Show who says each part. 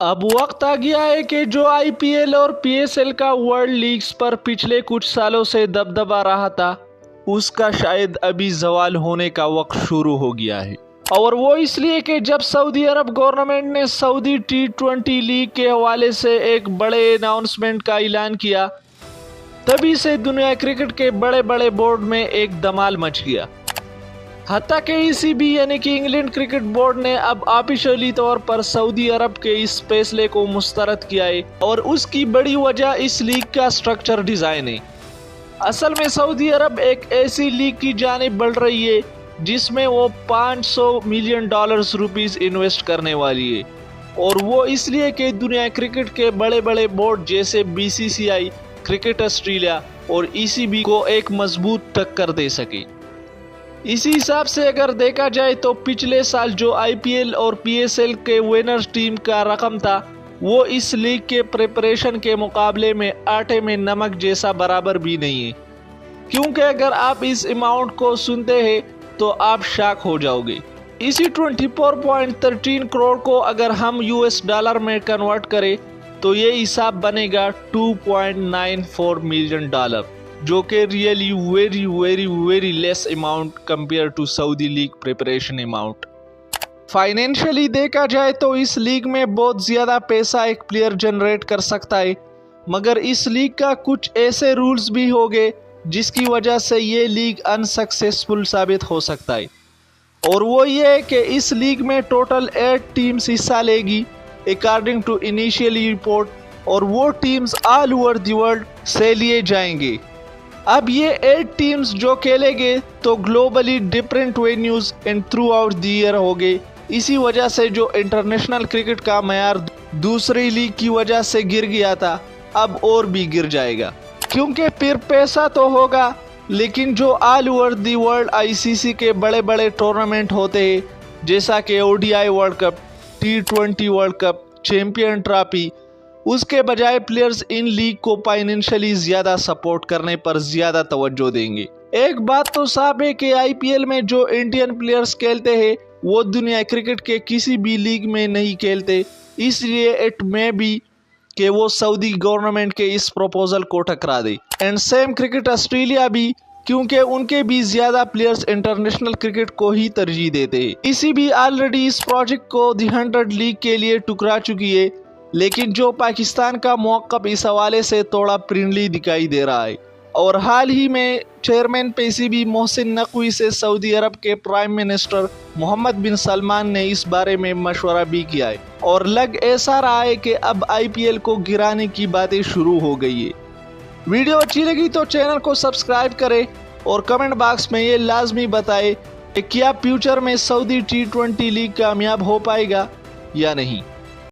Speaker 1: अब वक्त आ गया है कि जो आईपीएल और पीएसएल का वर्ल्ड लीग्स पर पिछले कुछ सालों से दबदबा रहा था, उसका शायद अभी जवाल होने का वक्त शुरू हो गया है। और वो इसलिए कि जब सऊदी अरब गवर्नमेंट ने सऊदी T20 लीग के हवाले से एक बड़े अनाउंसमेंट का ऐलान किया, तभी से दुनिया क्रिकेट के बड़े बड़े बोर्ड में एक धमाल मच गया। हत्ता के ECB यानी कि इंग्लैंड क्रिकेट बोर्ड ने अब ऑफिशियली तौर पर सऊदी अरब के इस फैसले को मुस्तरद किया है और उसकी बड़ी वजह इस लीग का स्ट्रक्चर डिज़ाइन है। असल में सऊदी अरब एक ऐसी लीग की जानिब बढ़ रही है जिसमें वो $500 मिलियन इन्वेस्ट करने वाली है, और वो इसलिए कि दुनिया क्रिकेट के बड़े बड़े बोर्ड जैसे BCCI, क्रिकेट ऑस्ट्रेलिया और ECB को एक मजबूत टक्कर दे सके। इसी हिसाब से अगर देखा जाए तो पिछले साल जो IPL और PSL के विनर्स टीम का रकम था, वो इस लीग के प्रिपरेशन के मुकाबले में आटे में नमक जैसा बराबर भी नहीं है। क्योंकि अगर आप इस अमाउंट को सुनते हैं तो आप शॉक हो जाओगे। इसी 24.13 करोड़ को अगर हम US डॉलर में कन्वर्ट करें तो ये हिसाब बनेगा $2.94 मिलियन, जो कि really very less amount compare to Saudi league preparation amount. Financially देखा जाए तो इस लीग में बहुत ज़्यादा पैसा एक प्लेयर जनरेट कर सकता है, मगर इस लीग का कुछ ऐसे रूल्स भी होंगे जिसकी वजह से ये लीग अनसक्सेसफुल साबित हो सकता है। और वो ये है कि इस लीग में टोटल 8 टीम्स हिस्सा लेगी अकॉर्डिंग टू इनिशियली रिपोर्ट, और वो teams all over the world से लिए जाएंगे। अब ये 8 टीम्स जो खेलेंगे तो globally different venues and through out the year होंगे। इसी वजह से जो इंटरनेशनल क्रिकेट का मयार दूसरी लीग की वजह से गिर गया था, अब और भी गिर जाएगा। क्योंकि फिर पैसा तो होगा, लेकिन जो all over the world ICC के बड़े बड़े टूर्नामेंट होते हैं, जैसा कि ODI world cup, T20 world cup, champion trophy, उसके बजाय प्लेयर्स इन लीग को फाइनेंशियली ज़्यादा सपोर्ट करने पर ज़्यादा तवज्जो देंगे। एक बात तो साफ है कि IPL में जो इंडियन प्लेयर्स खेलते हैं वो दुनिया क्रिकेट के किसी भी लीग में नहीं खेलते, इसलिए इट मे बी कि वो सऊदी गवर्नमेंट के इस प्रपोजल को टकरा दे। एंड सेम क्रिकेट ऑस्ट्रेलिया भी, क्योंकि उनके भी ज़्यादा प्लेयर्स इंटरनेशनल क्रिकेट को ही तरजीह देते हैं। ECB ऑलरेडी इस प्रोजेक्ट को द 100 लीग के लिए टुकरा चुकी है, लेकिन जो पाकिस्तान का मौक़िफ़ इस हवाले से थोड़ा फ्रेंडली दिखाई दे रहा है। और हाल ही में चेयरमैन PCB मोहसिन नकवी से सऊदी अरब के प्राइम मिनिस्टर मोहम्मद बिन सलमान ने इस बारे में मशवरा भी किया है, और लग ऐसा रहा है कि अब IPL को गिराने की बातें शुरू हो गई है। वीडियो अच्छी लगी तो चैनल को सब्सक्राइब करें और कमेंट बॉक्स में ये लाजमी बताएं कि क्या फ्यूचर में सऊदी T20 लीग कामयाब हो पाएगा या नहीं।